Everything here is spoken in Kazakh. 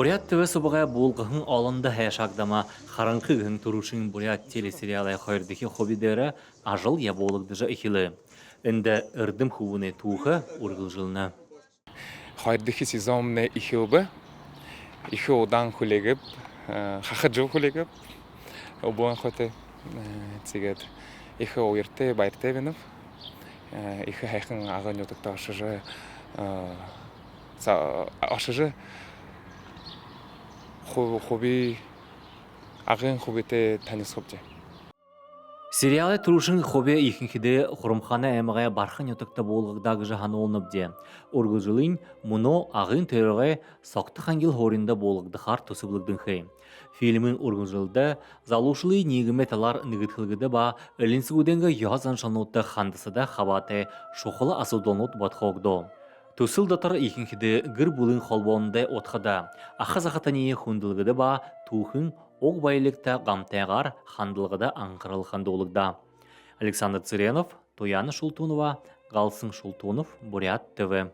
Бурят ТВ собаға болғығын алында хайшагдама қараңқы ғын тұрушын Бурят телесериалы қойырдығы хобидері ажыл я болығдыжы ихилі. Інді үрдім хувыны туғы ұрғыл жылына. Қойырдығы сезонны ихилбі, ихи одан хүлегіп, қақы жыл хүлегіп, обуан қойты цигет ихи ойырты байырты беніп, ихи хайқын ағын өтікті ашыжы хоби ағын хобите таныс хобже. Сериалы тұрушын хобе ихінхіде құрымхана әміғая бархан өтікті болғыдағы жағаны олынып де. Ұрғыл жылын мұны ағын төріғай соқты қангел хорында болғыды қар тұсыбылығдың хей. Фильмін ұрғыл жылда залушылы негіметалар нүгітхілгіді ба өлінсігуденгі язан шанотты қандысыда қабаты шоқылы асудонот батқоғды. Тусылдатар ихінхіде гір бұлын қолбауындай отқыда. Ақыз-ақытанее хүнділгіді ба тухын оқ байлықта ғамтайғар қандылғыда аңқырылғанды олығда. Александр Цыренов, Тояна Шултунова, Галсын Шултунов, Бурят ТВ.